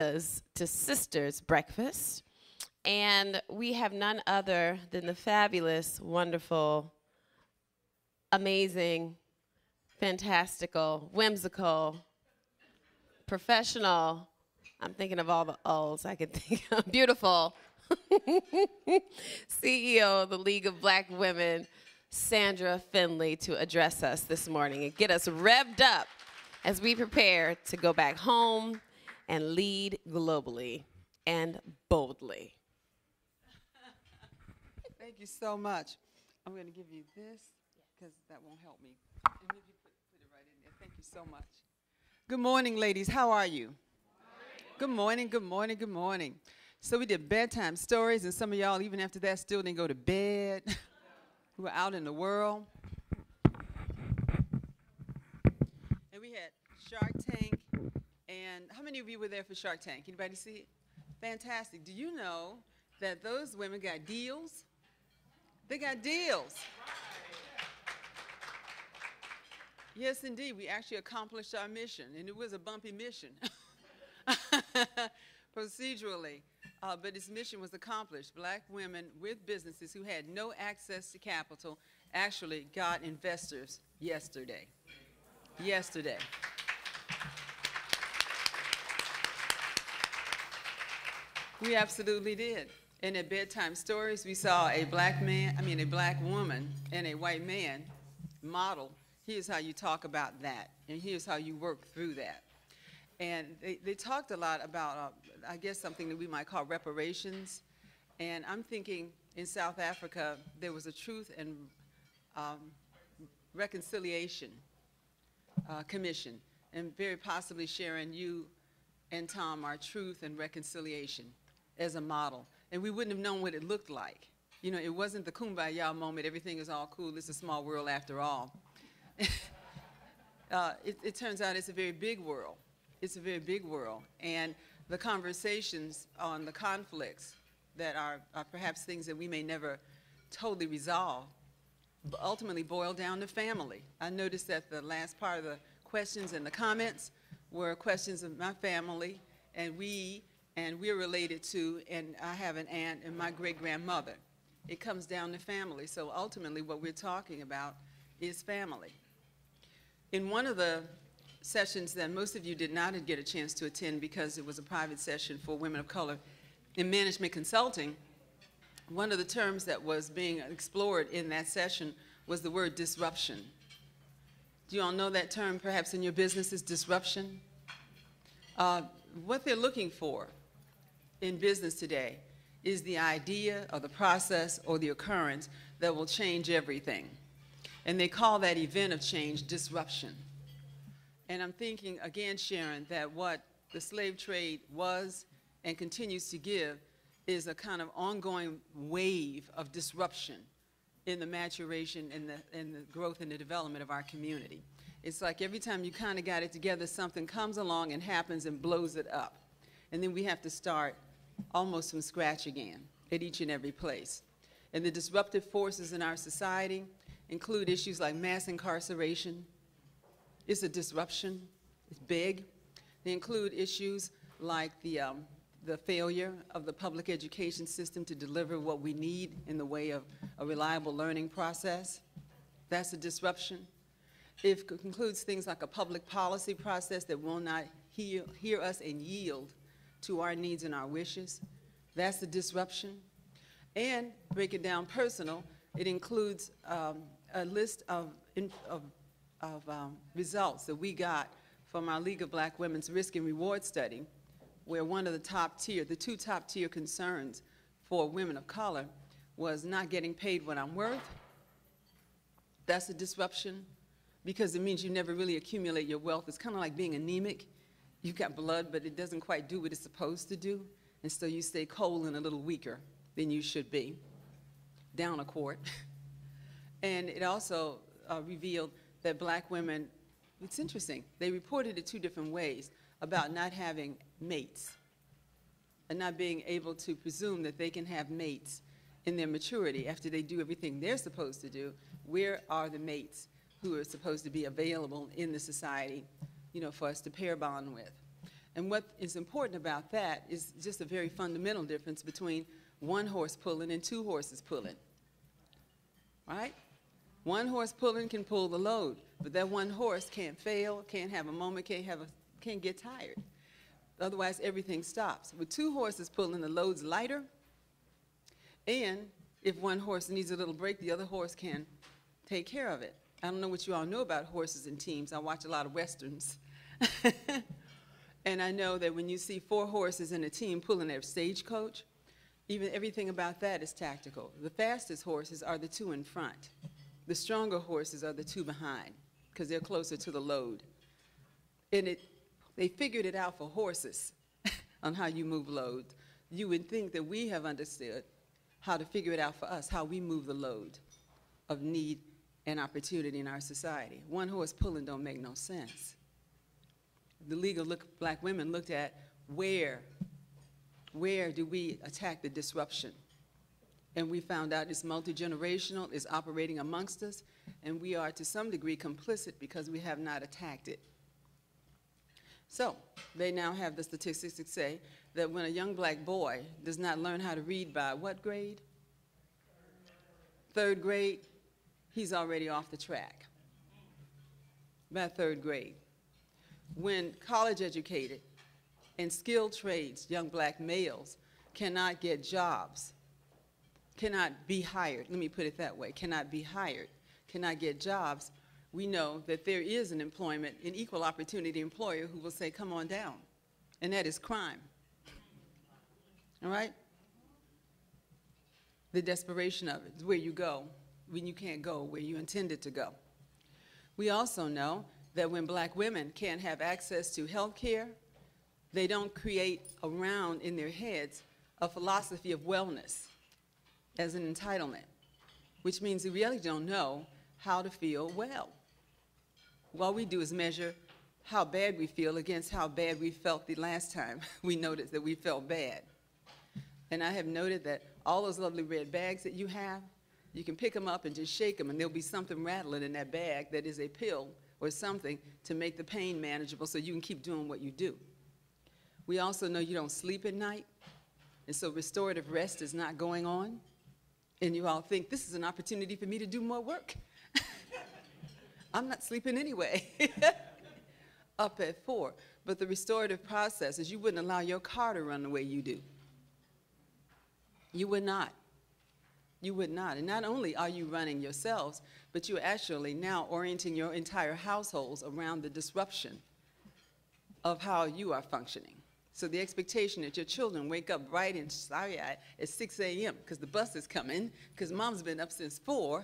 to Sisters Breakfast, and we have none other than the fabulous, wonderful, amazing, fantastical, whimsical, professional, I'm thinking of all the O's I could think of, beautiful CEO of the League of Black Women, Sandra Finley, to address us this morning and get us revved up as we prepare to go back home and lead globally and boldly. Thank you so much. I'm going to give you this because that won't help me. And maybe put it right in there. Thank you so much. Good morning, ladies. How are you? Good morning, good morning, good morning. So we did bedtime stories, and some of y'all, even after that, still didn't go to bed. We were out in the world. And we had Shark Tank. And how many of you were there for Shark Tank? Anybody see it? Fantastic. Do you know that those women got deals? They got deals. Yes, indeed. We actually accomplished our mission, and it was a bumpy mission procedurally. But its mission was accomplished. Black women with businesses who had no access to capital actually got investors yesterday. Yesterday. We absolutely did. And at bedtime stories, we saw a black woman and a white man model. Here's how you talk about that, and here's how you work through that. And they talked a lot about, I guess, something that we might call reparations. And I'm thinking in South Africa, there was a Truth and Reconciliation Commission. And very possibly, Sharon, you and Tom are Truth and Reconciliation as a model. And we wouldn't have known what it looked like. You know, it wasn't the kumbaya moment, everything is all cool, it's a small world after all. It turns out it's a very big world. It's a very big world. And the conversations on the conflicts that are perhaps things that we may never totally resolve, but ultimately boil down to family. I noticed that the last part of the questions and the comments were questions of my family, and we're related to, and I have an aunt and my great-grandmother. It comes down to family. So ultimately what we're talking about is family. In one of the sessions that most of you did not get a chance to attend because it was a private session for women of color in management consulting, one of the terms that was being explored in that session was the word disruption. Do you all know that term perhaps in your business is disruption? What they're looking for in business today is the idea or the process or the occurrence that will change everything. And they call that event of change disruption. And I'm thinking, again, Sharon, that what the slave trade was and continues to give is a kind of ongoing wave of disruption in the maturation and the growth and the development of our community. It's like every time you kind of got it together, something comes along and happens and blows it up. And then we have to start almost from scratch again at each and every place. And the disruptive forces in our society include issues like mass incarceration. It's a disruption. It's big. They include issues like the failure of the public education system to deliver what we need in the way of a reliable learning process. That's a disruption. It includes things like a public policy process that will not hear us and yield to our needs and our wishes. That's the disruption. And break it down personal, it includes a list of results that we got from our League of Black Women's Risk and Reward Study, where one of the two top tier concerns for women of color was not getting paid what I'm worth. That's a disruption because it means you never really accumulate your wealth. It's kind of like being anemic. You've got blood, but it doesn't quite do what it's supposed to do, and so you stay cold and a little weaker than you should be, down a quart. And it also revealed that black women, it's interesting, they reported it two different ways about not having mates and not being able to presume that they can have mates in their maturity after they do everything they're supposed to do. Where are the mates who are supposed to be available in the society, you know, for us to pair bond with? And what is important about that is just a very fundamental difference between one horse pulling and two horses pulling, right? One horse pulling can pull the load, but that one horse can't fail, can't have a moment, can't get tired. Otherwise, everything stops. With two horses pulling, the load's lighter, and if one horse needs a little break, the other horse can take care of it. I don't know what you all know about horses and teams. I watch a lot of Westerns. And I know that when you see 4 horses in a team pulling their stagecoach, everything about that is tactical. The fastest horses are the 2 in front. The stronger horses are the 2 behind, because they're closer to the load. And they figured it out for horses on how you move load. You would think that we have understood how to figure it out for us, how we move the load of need and opportunity in our society. One horse pulling don't make no sense. The League of Black Women looked at where do we attack the disruption? And we found out it's multi-generational, it's operating amongst us, and we are to some degree complicit because we have not attacked it. So they now have the statistics that say that when a young black boy does not learn how to read by what grade? 3rd grade, he's already off the track by 3rd grade. When college-educated and skilled trades, young black males cannot get jobs, cannot be hired, let me put it that way, cannot be hired, cannot get jobs, we know that there is an equal opportunity employer who will say, come on down, and that is crime. All right? The desperation of it is where you go when you can't go where you intended to go. We also know that when black women can't have access to health care, they don't create around in their heads a philosophy of wellness as an entitlement, which means they really don't know how to feel well. All we do is measure how bad we feel against how bad we felt the last time we noticed that we felt bad. And I have noted that all those lovely red bags that you have, you can pick them up and just shake them, and there'll be something rattling in that bag that is a pill or something to make the pain manageable so you can keep doing what you do. We also know you don't sleep at night, and so restorative rest is not going on, and you all think, this is an opportunity for me to do more work. I'm not sleeping anyway, up at 4. But the restorative process is you wouldn't allow your car to run the way you do. You would not. You would not. And not only are you running yourselves, but you're actually now orienting your entire households around the disruption of how you are functioning. So the expectation that your children wake up bright and starry-eyed at 6 a.m. because the bus is coming, because mom's been up since 4,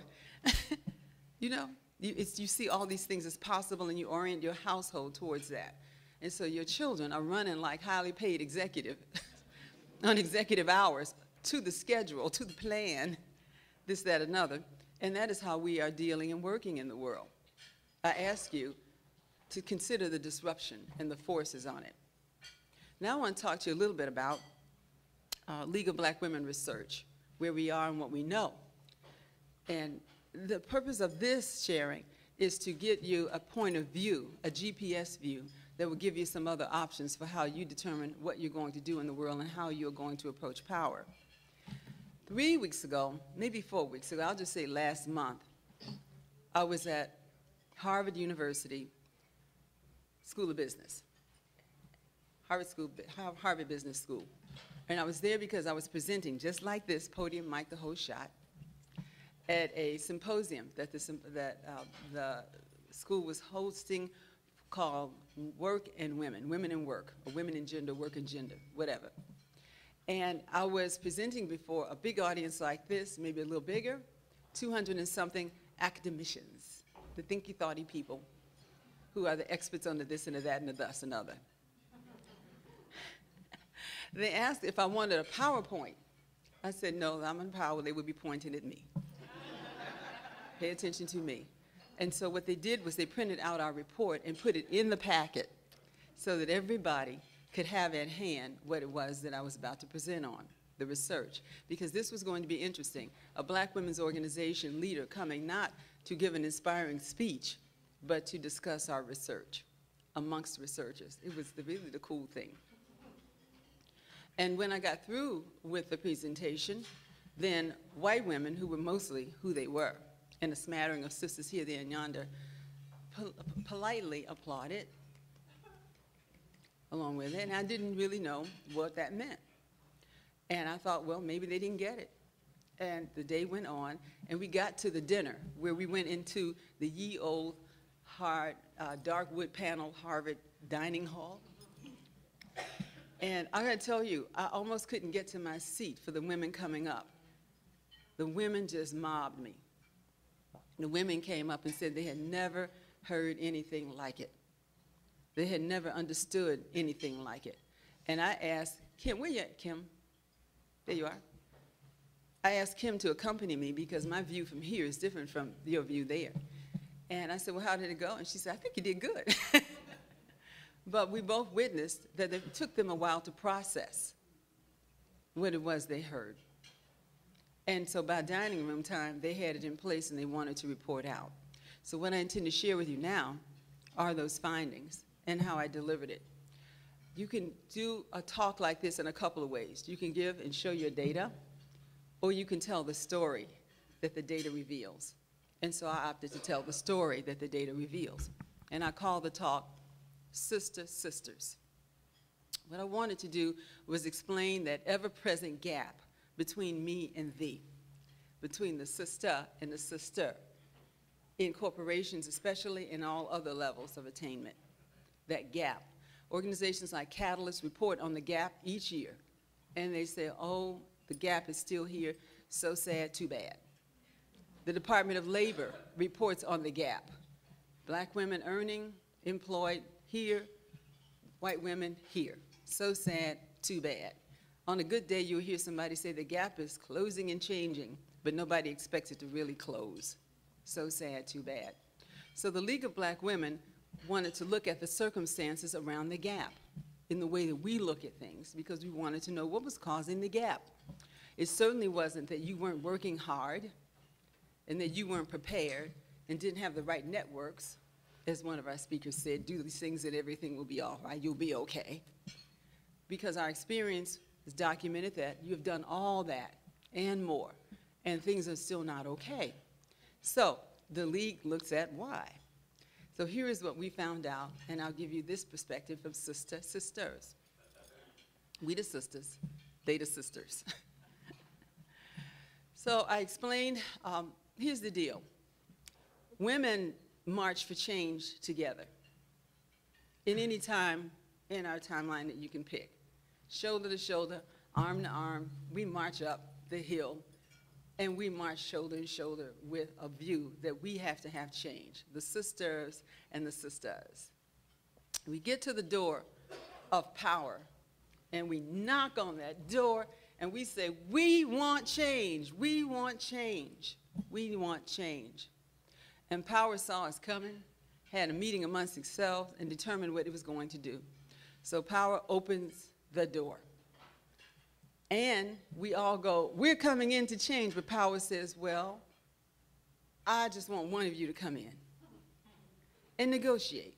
you know, you see all these things as possible, and you orient your household towards that. And so your children are running like highly paid executive on executive hours to the schedule, to the plan, this, that, another, and that is how we are dealing and working in the world. I ask you to consider the disruption and the forces on it. Now I want to talk to you a little bit about League of Black Women research, where we are and what we know. And the purpose of this sharing is to get you a point of view, a GPS view, that will give you some other options for how you determine what you're going to do in the world and how you're going to approach power. 3 weeks ago, maybe 4 weeks ago, I'll just say last month, I was at Harvard University School of Business, Harvard Business School. And I was there because I was presenting, just like this, podium, mic, the whole shot, at a symposium that the school was hosting called Work and Women, Women in Work, or Women in Gender, Work and Gender, whatever. And I was presenting before a big audience like this, maybe a little bigger, 200 and something academicians, the thinky, thoughty people who are the experts on the this and the that and the thus and other. They asked if I wanted a PowerPoint. I said, no, I'm in power. They would be pointing at me. Pay attention to me. And so what they did was they printed out our report and put it in the packet so that everybody could have at hand what it was that I was about to present on, the research. Because this was going to be interesting. A black women's organization leader coming not to give an inspiring speech, but to discuss our research amongst researchers. It was really the cool thing. And when I got through with the presentation, then white women, who were mostly who they were, and a smattering of sisters here, there, and yonder, politely applauded along with it, and I didn't really know what that meant. And I thought, well, maybe they didn't get it. And the day went on, and we got to the dinner, where we went into the ye old, hard, dark wood panel Harvard dining hall. And I gotta tell you, I almost couldn't get to my seat for the women coming up. The women just mobbed me. The women came up and said they had never heard anything like it. They had never understood anything like it. And I asked, Kim, where you at, Kim? There you are. I asked Kim to accompany me because my view from here is different from your view there. And I said, well, how did it go? And she said, I think you did good. But we both witnessed that it took them a while to process what it was they heard. And so by dining room time, they had it in place and they wanted to report out. So what I intend to share with you now are those findings and how I delivered it. You can do a talk like this in a couple of ways. You can give and show your data, or you can tell the story that the data reveals. And so I opted to tell the story that the data reveals. And I call the talk Sister Sisters. What I wanted to do was explain that ever-present gap between me and thee, between the sister and the sister, in corporations especially, and all other levels of attainment, that gap. Organizations like Catalyst report on the gap each year, and they say, oh, the gap is still here, so sad, too bad. The Department of Labor reports on the gap. Black women earning, employed here, white women here. So sad, too bad. On a good day, you'll hear somebody say the gap is closing and changing, but nobody expects it to really close. So sad, too bad. So the League of Black Women wanted to look at the circumstances around the gap in the way that we look at things, because we wanted to know what was causing the gap. It certainly wasn't that you weren't working hard and that you weren't prepared and didn't have the right networks. As one of our speakers said, do these things and everything will be all right, you'll be okay. Because our experience has documented that you have done all that and more, and things are still not okay. So the League looks at why. So here is what we found out, and I'll give you this perspective from sisters. We the sisters, they the sisters. So I explained, here's the deal. Women march for change together in any time in our timeline that you can pick. Shoulder to shoulder, arm to arm, we march up the hill, and we march shoulder to shoulder with a view that we have to have change, the sisters and the sisters. We get to the door of power, and we knock on that door, and we say, we want change, we want change, we want change. And power saw us coming, had a meeting amongst itself, and determined what it was going to do. So power opens the door. And we all go, we're coming in to change, but power says, well, I just want one of you to come in and negotiate.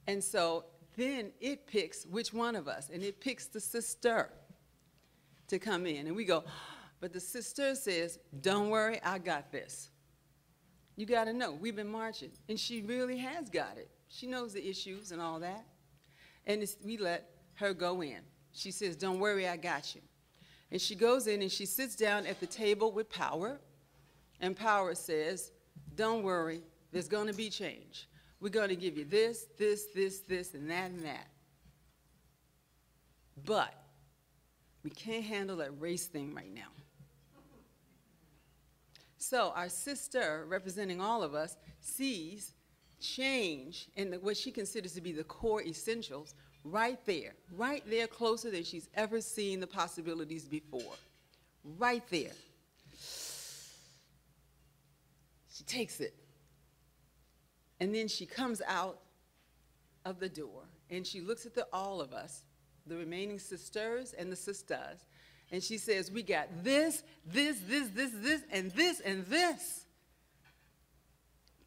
And so then it picks which one of us, and it picks the sister to come in. And we go, but the sister says, don't worry, I got this. You got to know, we've been marching, and she really has got it. She knows the issues and all that. And we let her go in. She says, don't worry, I got you. And she goes in and she sits down at the table with power, and power says, don't worry, there's going to be change. We're going to give you this, this, this, this, and that, and that. But we can't handle that race thing right now. So our sister, representing all of us, sees change in what she considers to be the core essentials right there closer than she's ever seen the possibilities before. Right there. She takes it. And then she comes out of the door, and she looks at all of us, the remaining sisters and the sisters, and she says, we got this, this, this, this, and this, and this.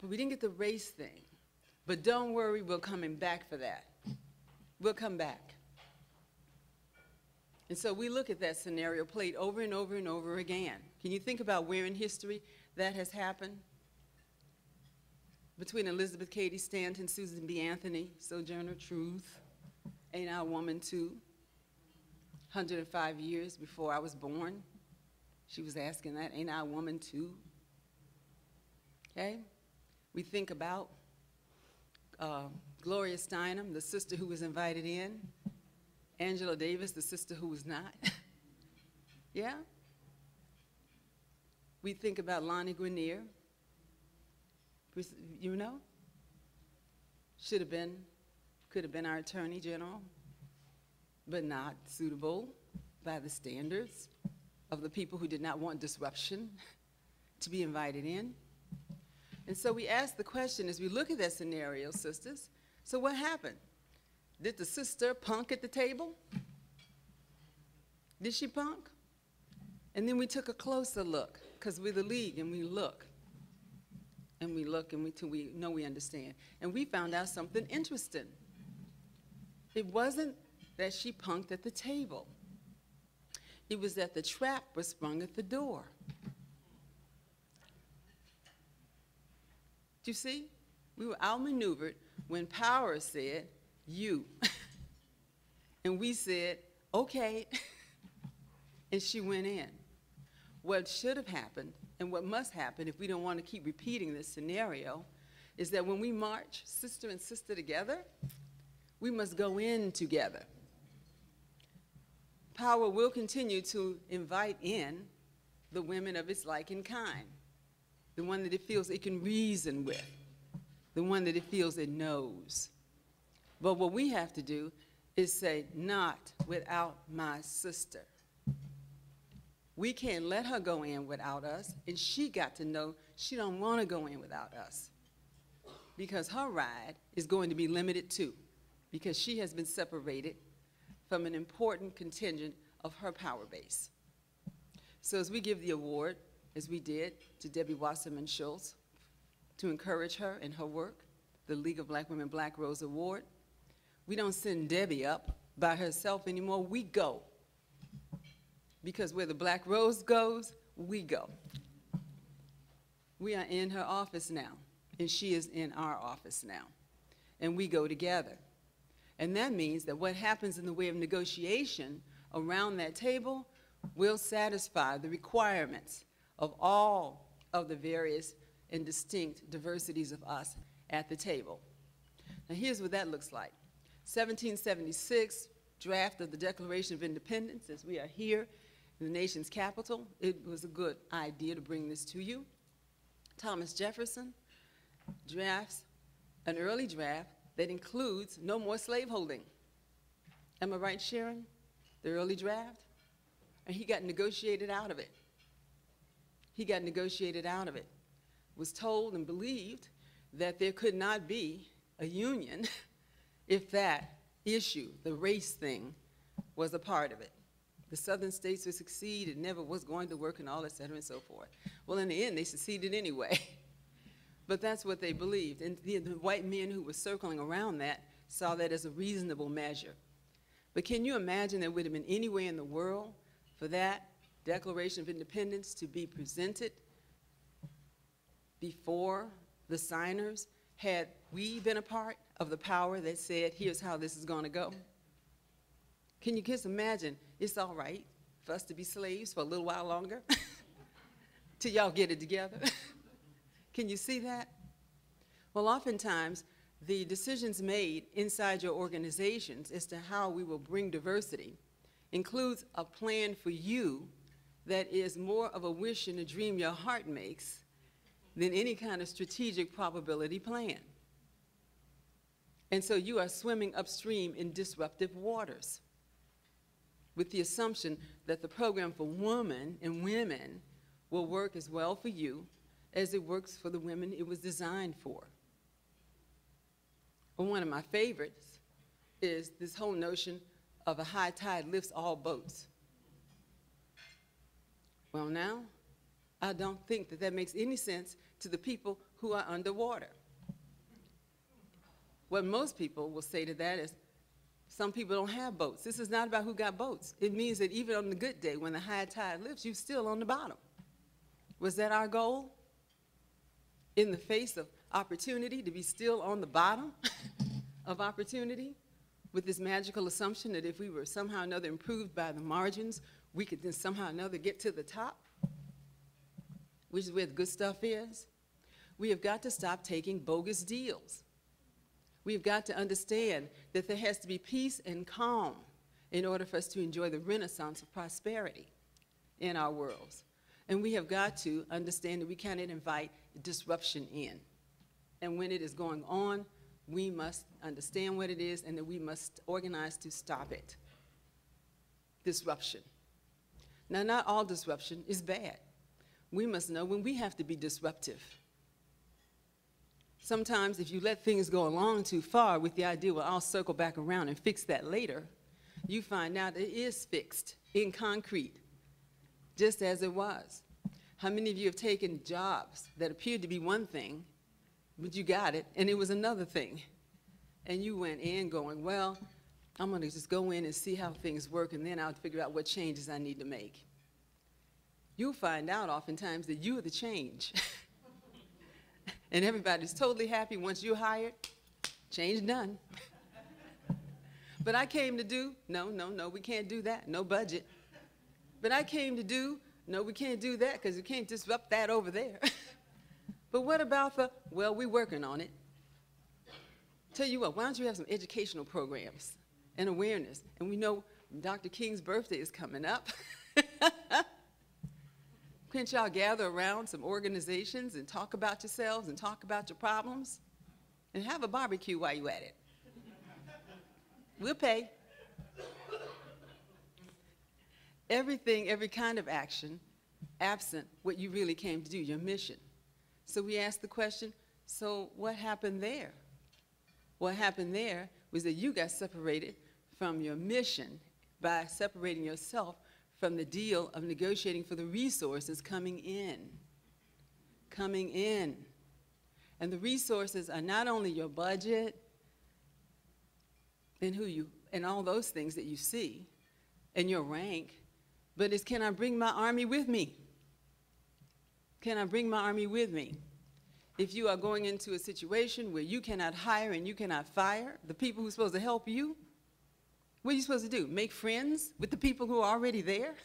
But we didn't get the race thing. But don't worry, we're coming back for that. We'll come back. And so we look at that scenario played over and over and over again. Can you think about where in history that has happened? Between Elizabeth Cady Stanton, Susan B. Anthony, Sojourner Truth, Ain't I a Woman Too? 105 years before I was born, she was asking that, ain't I a woman too? Okay? We think about Gloria Steinem, the sister who was invited in, Angela Davis, the sister who was not. Yeah? We think about Lonnie Guinier, you know? Should have been, could have been our Attorney General, but not suitable by the standards of the people who did not want disruption to be invited in. And so we ask the question as we look at that scenario, sisters, so what happened? Did the sister punk at the table? Did she punk? And then we took a closer look, because we're the league, and we look. And we look, and till we know we understand. And we found out something interesting. It wasn't that she punked at the table. It was that the trap was sprung at the door. Do you see? We were outmaneuvered when power said, you. And we said, okay. And she went in. What should have happened, and what must happen if we don't want to keep repeating this scenario, is that when we march sister and sister together, we must go in together. Power will continue to invite in the women of its like and kind, the one that it feels it can reason with, the one that it feels it knows. But what we have to do is say, not without my sister. We can't let her go in without us, and she got to know she don't want to go in without us, because her ride is going to be limited too, because she has been separated from an important contingent of her power base. So as we give the award, as we did to Debbie Wasserman Schultz, to encourage her in her work, the League of Black Women Black Rose Award, we don't send Debbie up by herself anymore, we go. Because where the Black Rose goes, we go. We are in her office now, and she is in our office now, and we go together. And that means that what happens in the way of negotiation around that table will satisfy the requirements of all of the various and distinct diversities of us at the table. Now here's what that looks like. 1776, draft of the Declaration of Independence, as we are here in the nation's capital. It was a good idea to bring this to you. Thomas Jefferson drafts an early draft that includes no more slaveholding. Am I right, Sharon? The early draft? And he got negotiated out of it. He got negotiated out of it. Was told and believed that there could not be a union if that issue, the race thing, was a part of it. The southern states would succeed, it never was going to work, and all, et cetera, and so forth. Well, in the end, they succeeded anyway. But that's what they believed. And the white men who were circling around that saw that as a reasonable measure. But can you imagine there would have been any way in the world for that Declaration of Independence to be presented before the signers had we been a part of the power that said, here's how this is going to go? Can you just imagine, it's all right for us to be slaves for a little while longer till y'all get it together? Can you see that? Well, oftentimes, the decisions made inside your organizations as to how we will bring diversity includes a plan for you that is more of a wish and a dream your heart makes than any kind of strategic probability plan. And so you are swimming upstream in disruptive waters with the assumption that the program for women and women will work as well for you as it works for the women it was designed for. Well, one of my favorites is this whole notion of a high tide lifts all boats. Well, now, I don't think that that makes any sense to the people who are underwater. What most people will say to that is, some people don't have boats. This is not about who got boats. It means that even on the good day, when the high tide lifts, you're still on the bottom. Was that our goal? In the face of opportunity, to be still on the bottom of opportunity, with this magical assumption that if we were somehow or another improved by the margins, we could then somehow or another get to the top, which is where the good stuff is. We have got to stop taking bogus deals. We've got to understand that there has to be peace and calm in order for us to enjoy the renaissance of prosperity in our worlds. And we have got to understand that we cannot invite disruption in. And when it is going on, we must understand what it is and that we must organize to stop it. Disruption. Now, not all disruption is bad. We must know when we have to be disruptive. Sometimes if you let things go along too far with the idea, well, I'll circle back around and fix that later, you find out it is fixed in concrete, just as it was. How many of you have taken jobs that appeared to be one thing, but you got it, and it was another thing? And you went in going, well, I'm going to just go in and see how things work, and then I'll figure out what changes I need to make. You'll find out oftentimes that you are the change. And everybody's totally happy once you're hired, change done. But I came to do, no, we can't do that, no budget. But I came to do, no, we can't do that because we can't disrupt that over there. But what about the, well, we're working on it. Tell you what, why don't you have some educational programs and awareness? And we know Dr. King's birthday is coming up. Can't y'all gather around some organizations and talk about yourselves and talk about your problems? And have a barbecue while you're at it. We'll pay. Everything, every kind of action, absent what you really came to do, your mission. So we asked the question, so what happened there? What happened there was that you got separated from your mission by separating yourself from the deal of negotiating for the resources coming in. Coming in. And the resources are not only your budget and and all those things that you see, and your rank, but it's, can I bring my army with me? Can I bring my army with me? If you are going into a situation where you cannot hire and you cannot fire the people who are supposed to help you, what are you supposed to do? Make friends with the people who are already there,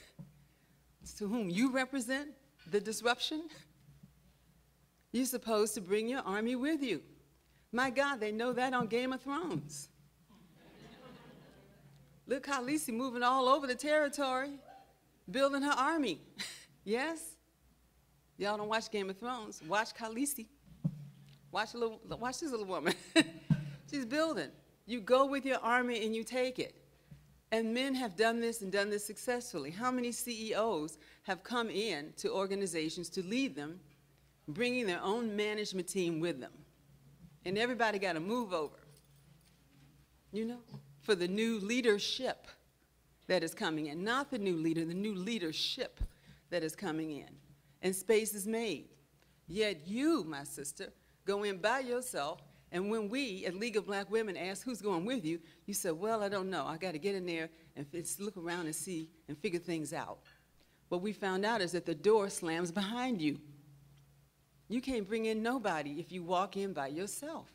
to whom you represent the disruption? You're supposed to bring your army with you. My God, they know that on Game of Thrones. Look, Khaleesi moving all over the territory, building her army. Yes? Y'all don't watch Game of Thrones. Watch Khaleesi. Watch this little woman. She's building. You go with your army and you take it. And men have done this and done this successfully. How many CEOs have come in to organizations to lead them, bringing their own management team with them? And everybody got to move over, you know, for the new leadership that is coming in. Not the new leader, the new leadership that is coming in. And space is made. Yet you, my sister, go in by yourself. And when we at League of Black Women ask who's going with you, you say, well, I don't know. I got to get in there and look around and see and figure things out. What we found out is that the door slams behind you. You can't bring in nobody if you walk in by yourself.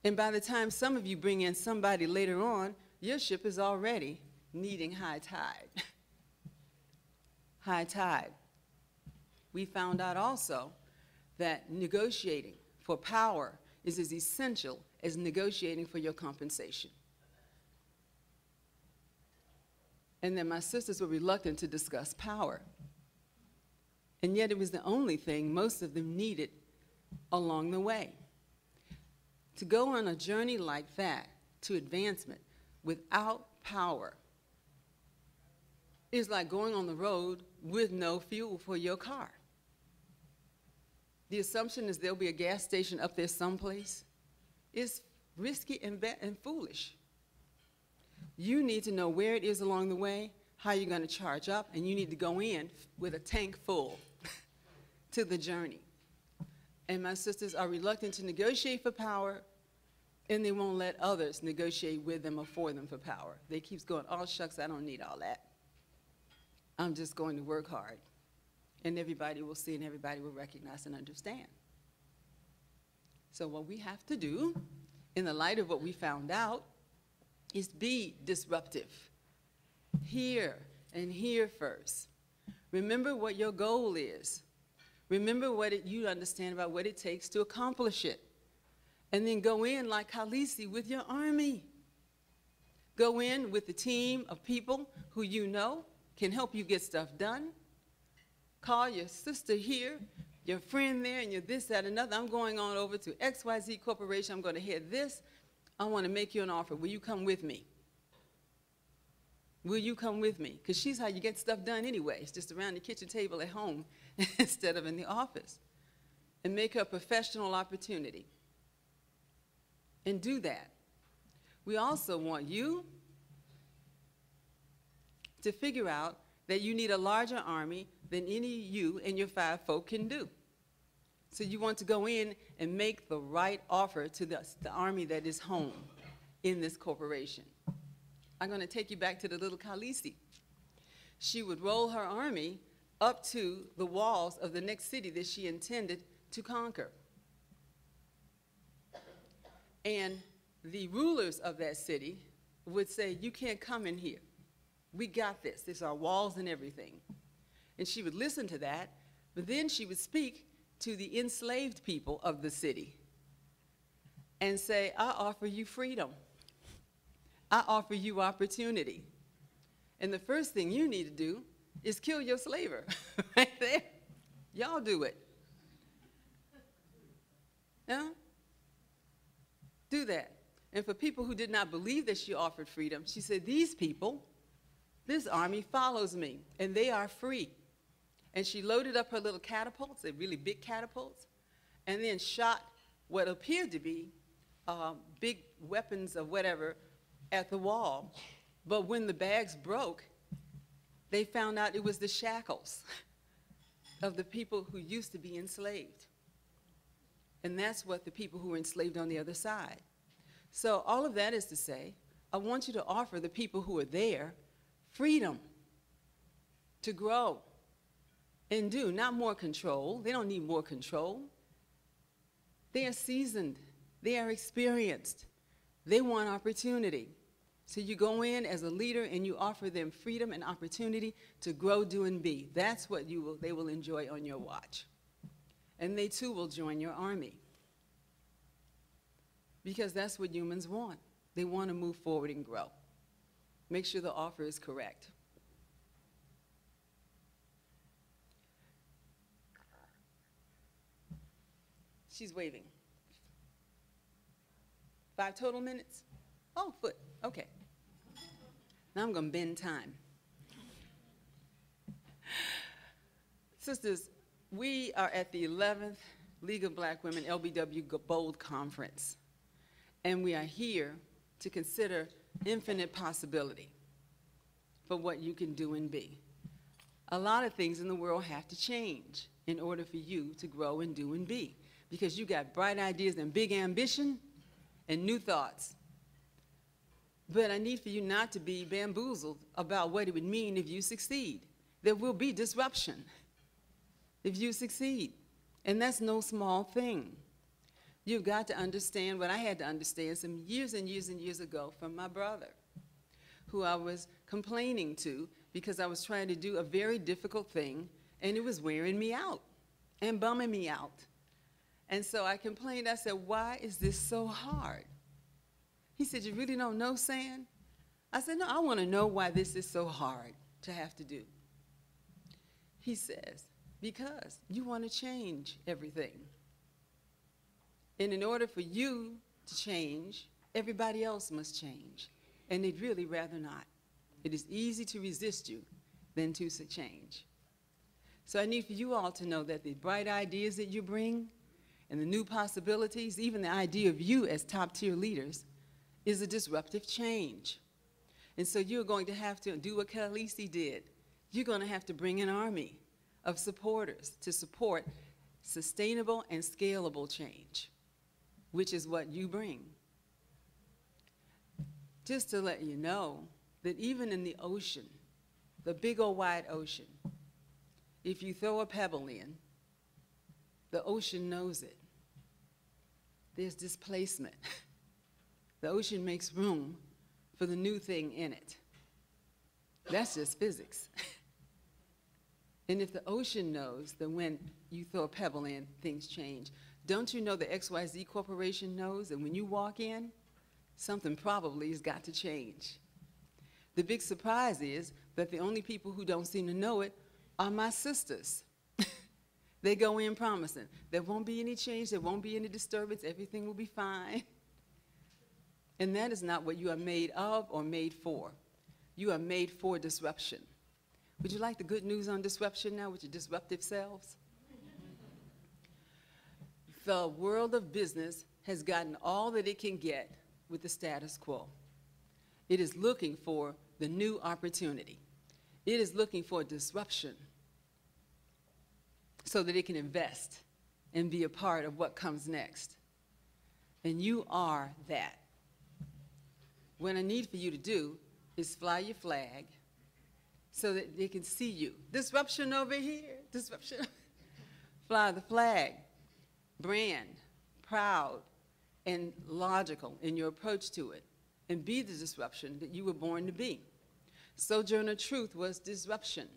And by the time some of you bring in somebody later on, your ship is already needing high tide. High tide. We found out also that negotiating for power is as essential as negotiating for your compensation. And then my sisters were reluctant to discuss power. And yet it was the only thing most of them needed along the way. To go on a journey like that to advancement without power is like going on the road with no fuel for your car. The assumption is there'll be a gas station up there someplace. It's risky and foolish. You need to know where it is along the way, how you're going to charge up, and you need to go in with a tank full to the journey. And my sisters are reluctant to negotiate for power, and they won't let others negotiate with them or for them for power. They keep going, oh, shucks, I don't need all that. I'm just going to work hard. And everybody will see and everybody will recognize and understand. So what we have to do, in the light of what we found out, is be disruptive. Here and here first. Remember what your goal is. Remember what you understand about what it takes to accomplish it. And then go in like Khaleesi with your army. Go in with a team of people who you know can help you get stuff done. Call your sister here, your friend there, and you're this, that, another. I'm going on over to XYZ Corporation. I'm going to head this. I want to make you an offer. Will you come with me? Will you come with me? Because she's how you get stuff done anyway. It's just around the kitchen table at home instead of in the office. And make her a professional opportunity. And do that. We also want you to figure out that you need a larger army than any you and your 5 folk can do. So you want to go in and make the right offer to the army that is home in this corporation. I'm going to take you back to the little Khaleesi. She would roll her army up to the walls of the next city that she intended to conquer. And the rulers of that city would say, you can't come in here. We got this. There's our walls and everything. And she would listen to that, but then she would speak to the enslaved people of the city and say, I offer you freedom. I offer you opportunity. And the first thing you need to do is kill your slaver right there. Y'all do it. No? Do that. And for people who did not believe that she offered freedom, she said, these people, this army follows me, and they are free. And she loaded up her little catapults, they're really big catapults, and then shot what appeared to be big weapons or whatever at the wall. But when the bags broke, they found out it was the shackles of the people who used to be enslaved. And that's what the people who were enslaved on the other side. So all of that is to say, I want you to offer the people who are there freedom to grow and do, not more control. They don't need more control. They are seasoned. They are experienced. They want opportunity. So you go in as a leader and you offer them freedom and opportunity to grow, do, and be. That's what they will enjoy on your watch. And they too will join your army. Because that's what humans want. They want to move forward and grow. Make sure the offer is correct. She's waving. 5 total minutes? Oh, foot. Okay. Now I'm going to bend time. Sisters, we are at the 11th League of Black Women LBW Bold Conference. And we are here to consider infinite possibility for what you can do and be. A lot of things in the world have to change in order for you to grow and do and be. Because you got bright ideas and big ambition and new thoughts. But I need for you not to be bamboozled about what it would mean if you succeed. There will be disruption if you succeed. And that's no small thing. You've got to understand what I had to understand some years and years and years ago from my brother, who I was complaining to because I was trying to do a very difficult thing, and it was wearing me out and bumming me out. And so I complained. I said, why is this so hard? He said, you really don't know, San? I said, no, I want to know why this is so hard to have to do. He says, because you want to change everything. And in order for you to change, everybody else must change. And they'd really rather not. It is easy to resist you than to change. So I need for you all to know that the bright ideas that you bring and the new possibilities, even the idea of you as top-tier leaders, is a disruptive change. And so you're going to have to do what Khaleesi did. You're going to have to bring an army of supporters to support sustainable and scalable change, which is what you bring. Just to let you know that even in the ocean, the big old wide ocean, if you throw a pebble in, the ocean knows it. There's displacement. The ocean makes room for the new thing in it. That's just physics. And if the ocean knows that when you throw a pebble in, things change, don't you know the XYZ Corporation knows that when you walk in, something probably has got to change? The big surprise is that the only people who don't seem to know it are my sisters. They go in promising, there won't be any change, there won't be any disturbance, everything will be fine. And that is not what you are made of or made for. You are made for disruption. Would you like the good news on disruption now with your disruptive selves? The world of business has gotten all that it can get with the status quo. It is looking for the new opportunity. It is looking for disruption so that it can invest and be a part of what comes next. And you are that. What I need for you to do is fly your flag so that they can see you. Disruption over here, disruption. Fly the flag, brand, proud, and logical in your approach to it, and be the disruption that you were born to be. Sojourner Truth was disruption.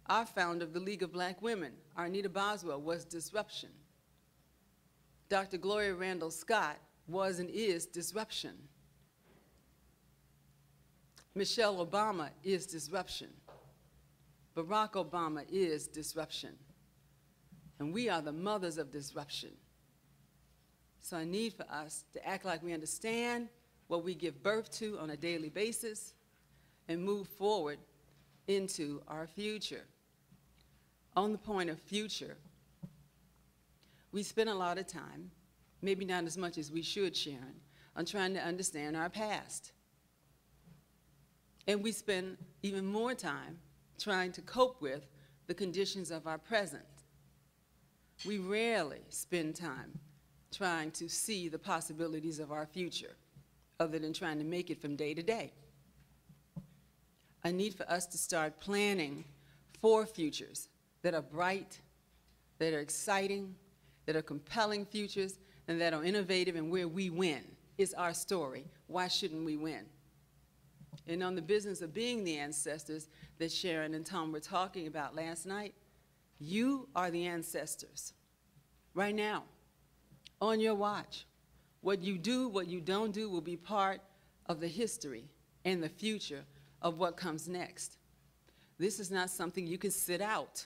Our founder of the League of Black Women, Arnetta Boswell, was disruption. Dr. Gloria Randall Scott was and is disruption. Michelle Obama is disruption. Barack Obama is disruption. And we are the mothers of disruption. So I need for us to act like we understand what we give birth to on a daily basis and move forward into our future. On the point of future, we spend a lot of time, maybe not as much as we should, Sharon, on trying to understand our past. And we spend even more time trying to cope with the conditions of our present. We rarely spend time trying to see the possibilities of our future, other than trying to make it from day to day. I need for us to start planning for futures that are bright, that are exciting, that are compelling futures, and that are innovative and where we win. It's our story. Why shouldn't we win? And on the business of being the ancestors that Sharon and Tom were talking about last night, you are the ancestors right now, on your watch. What you do, what you don't do will be part of the history and the future of what comes next. This is not something you can sit out.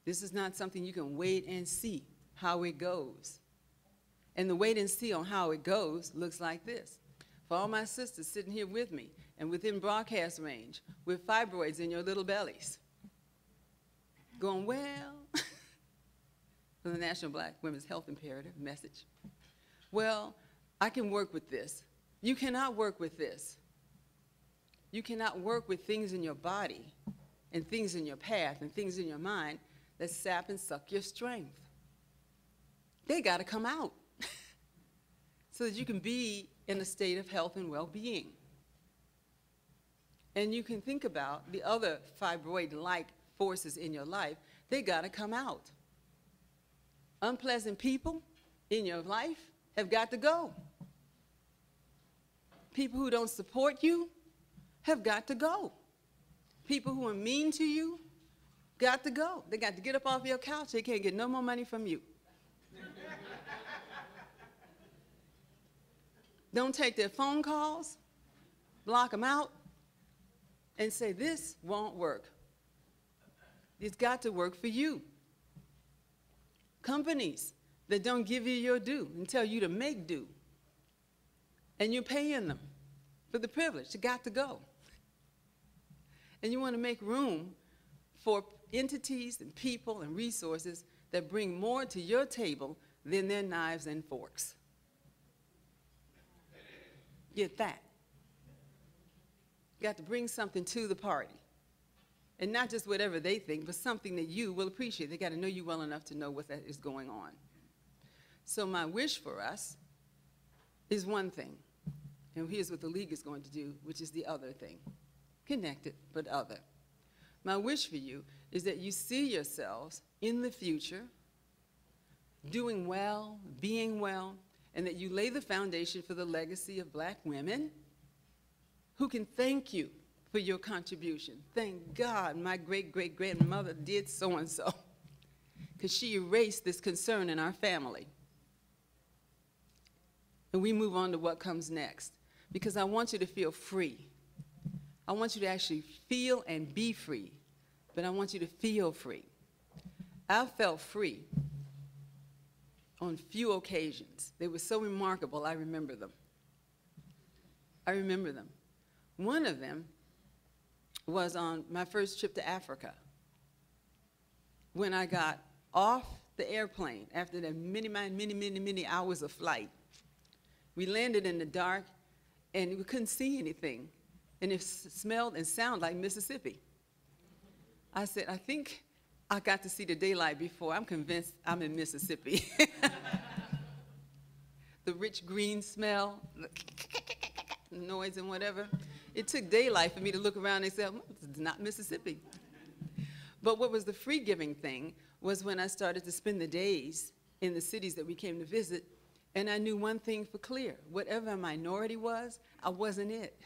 This is not something you can wait and see how it goes. And the wait and see on how it goes looks like this. For all my sisters sitting here with me and within broadcast range with fibroids in your little bellies, going, well, for the National Black Women's Health Imperative message. Well, I can work with this. You cannot work with this. You cannot work with things in your body and things in your path and things in your mind that sap and suck your strength. They got to come out so that you can be in a state of health and well-being. And you can think about the other fibroid-like forces in your life. They got to come out. Unpleasant people in your life have got to go. People who don't support you have got to go. People who are mean to you got to go. They got to get up off your couch. They can't get no more money from you. Don't take their phone calls, block them out, and say, this won't work. It's got to work for you. Companies that don't give you your due and tell you to make do, and you're paying them for the privilege, you got to go. And you want to make room for entities and people and resources that bring more to your table than their knives and forks. Get that. You got to bring something to the party. And not just whatever they think, but something that you will appreciate. They got to know you well enough to know what that is going on. So my wish for us is one thing. And here's what the League is going to do, which is the other thing. Connected, but other. My wish for you is that you see yourselves in the future doing well, being well, and that you lay the foundation for the legacy of black women who can thank you for your contribution. Thank God my great-great-grandmother did so-and-so, because she erased this concern in our family. And we move on to what comes next, because I want you to feel free. I want you to actually feel and be free, but I want you to feel free. I felt free on few occasions. They were so remarkable, I remember them. I remember them. One of them was on my first trip to Africa, when I got off the airplane after the many hours of flight. We landed in the dark, and we couldn't see anything, and it smelled and sounded like Mississippi. I said, I think I got to see the daylight before. I'm convinced I'm in Mississippi. The rich green smell, the noise and whatever. It took daylight for me to look around and say, well, it's not Mississippi. But what was the free-giving thing was when I started to spend the days in the cities that we came to visit, and I knew one thing for clear. Whatever a minority was, I wasn't it.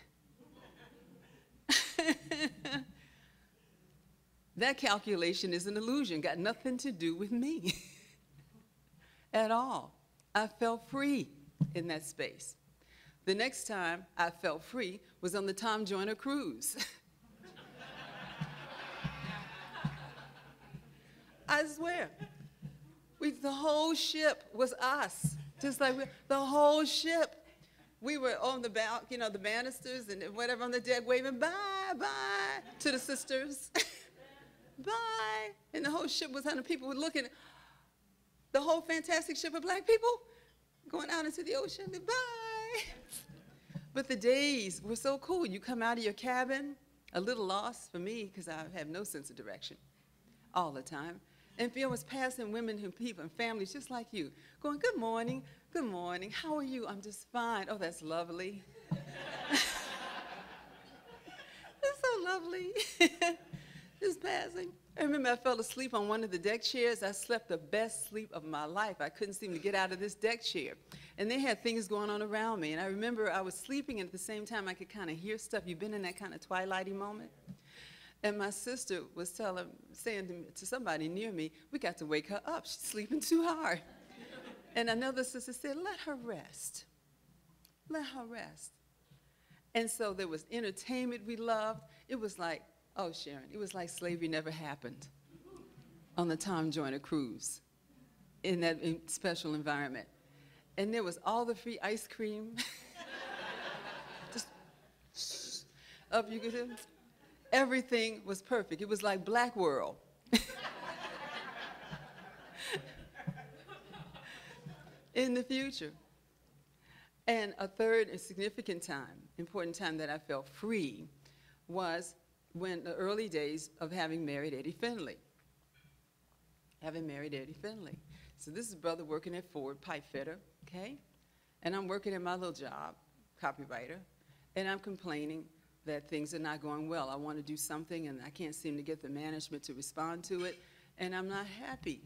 That calculation is an illusion, got nothing to do with me at all. I felt free in that space. The next time I felt free was on the Tom Joyner cruise. I swear, the whole ship was us, just like the whole ship. We were on the the banisters and whatever on the deck, waving bye, bye to the sisters. Bye. And the whole ship was 100 people were looking. The whole fantastic ship of black people going out into the ocean. Bye. But the days were so cool. You come out of your cabin, a little lost for me because I have no sense of direction all the time. And Phil was passing women and people and families just like you, going, good morning, how are you? I'm just fine. Oh, that's lovely. That's so lovely. Just passing. I remember I fell asleep on one of the deck chairs. I slept the best sleep of my life. I couldn't seem to get out of this deck chair. And they had things going on around me. And I remember I was sleeping, and at the same time I could kind of hear stuff. You've been in that kind of twilighty moment? And my sister was saying to somebody near me, we got to wake her up. She's sleeping too hard. And another sister said, let her rest. Let her rest. And so there was entertainment we loved. It was like, oh, Sharon, it was like slavery never happened on the Tom Joyner cruise in that special environment. And there was all the free ice cream. Just up you could do. Everything was perfect. It was like Black World. In the future. And a third significant time, important time that I felt free was when the early days of having married Eddie Finley. So this is brother working at Ford, pipe fitter, okay? And I'm working at my little job, copywriter, and I'm complaining that things are not going well. I want to do something, and I can't seem to get the management to respond to it, and I'm not happy.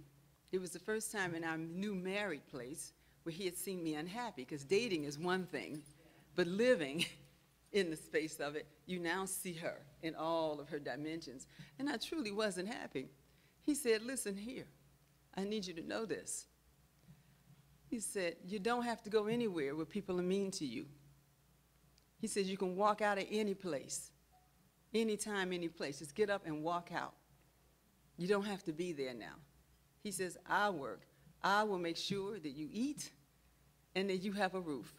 It was the first time in our new married place where he had seen me unhappy, because dating is one thing, but living in the space of it, you now see her in all of her dimensions. And I truly wasn't happy. He said, listen here, I need you to know this. He said, you don't have to go anywhere where people are mean to you. He said, you can walk out of any place, anytime, any place. Just get up and walk out. You don't have to be there now. He says, I work. I will make sure that you eat and that you have a roof.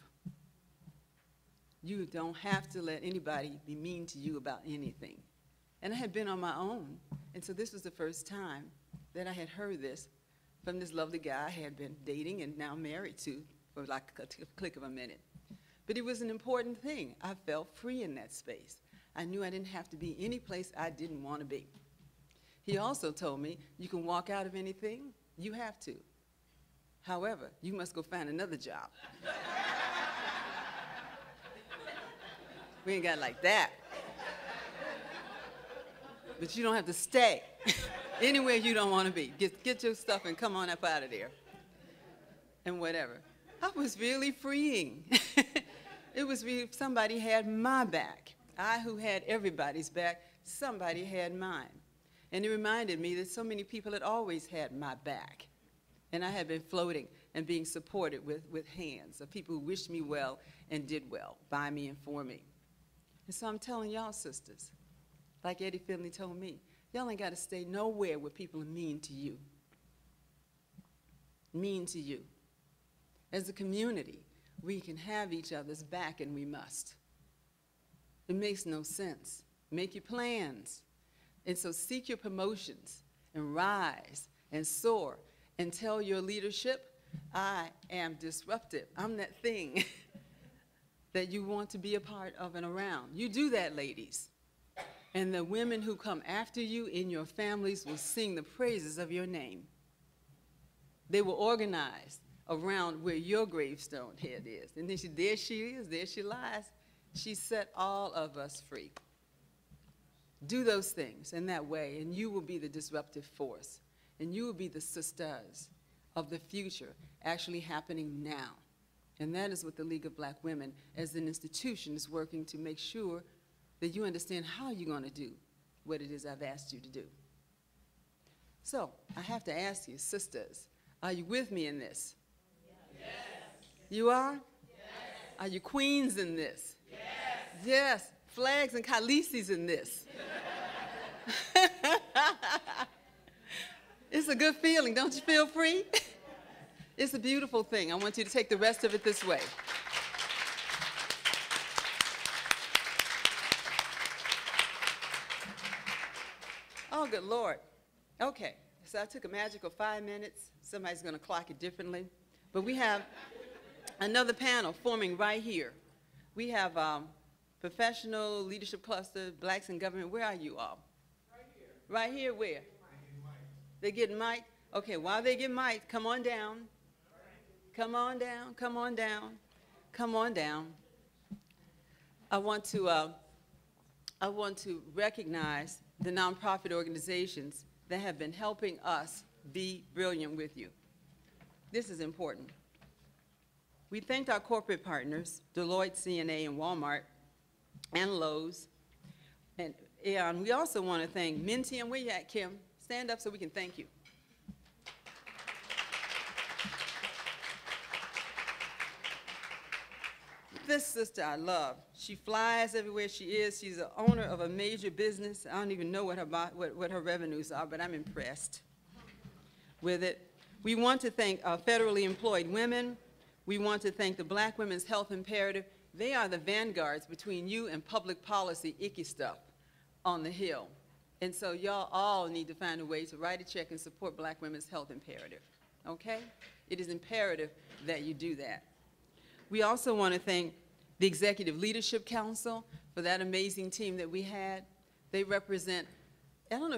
You don't have to let anybody be mean to you about anything. And I had been on my own, and so this was the first time that I had heard this from this lovely guy I had been dating and now married to for like a click of a minute. But it was an important thing. I felt free in that space. I knew I didn't have to be any place I didn't want to be. He also told me, you can walk out of anything, you have to. However, you must go find another job. We ain't got it like that. But you don't have to stay anywhere you don't want to be. Get your stuff and come on up out of there. And whatever. That was really freeing. It was really, somebody had my back. I who had everybody's back, somebody had mine. And it reminded me that so many people had always had my back. And I had been floating and being supported with hands of people who wished me well and did well by me and for me. And so I'm telling y'all, sisters, like Eddie Finley told me, y'all ain't got to stay nowhere where people are mean to you. Mean to you. As a community, we can have each other's back, and we must. It makes no sense. Make your plans. And so seek your promotions and rise and soar and tell your leadership, I am disruptive. I'm that thing that you want to be a part of and around. You do that, ladies. And the women who come after you in your families will sing the praises of your name. They will organize around where your gravestone head is. And then there she is, there she lies. She set all of us free. Do those things in that way, and you will be the disruptive force. And you will be the sisters of the future actually happening now. And that is what the League of Black Women as an institution is working to make sure that you understand how you're going to do what it is I've asked you to do. So I have to ask you, sisters, are you with me in this? Yes. You are? Yes. Are you queens in this? Yes. Yes. Flags and khaleesi's in this. It's a good feeling. Don't you feel free? It's a beautiful thing. I want you to take the rest of it this way. Oh, good Lord. Okay, so I took a magical 5 minutes. Somebody's going to clock it differently. But we have another panel forming right here. We have Professional Leadership Cluster, Blacks in Government. Where are you all? Right here. Right here, where? They're getting mic'd? Okay, while they get mic'd, come on down. Come on down, come on down, come on down. I want to recognize the nonprofit organizations that have been helping us be brilliant with you. This is important. We thanked our corporate partners, Deloitte, CNA, and Walmart, and Lowe's. And we also want to thank Minty. And where you at, Kim? Stand up so we can thank you. This sister I love. She flies everywhere she is. She's the owner of a major business. I don't even know what her revenues are, but I'm impressed with it. We want to thank federally employed women. We want to thank the Black Women's Health Imperative. They are the vanguards between you and public policy icky stuff on the Hill. And so y'all all need to find a way to write a check and support Black Women's Health Imperative, okay? It is imperative that you do that. We also want to thank the Executive Leadership Council for that amazing team that we had. They represent, I don't know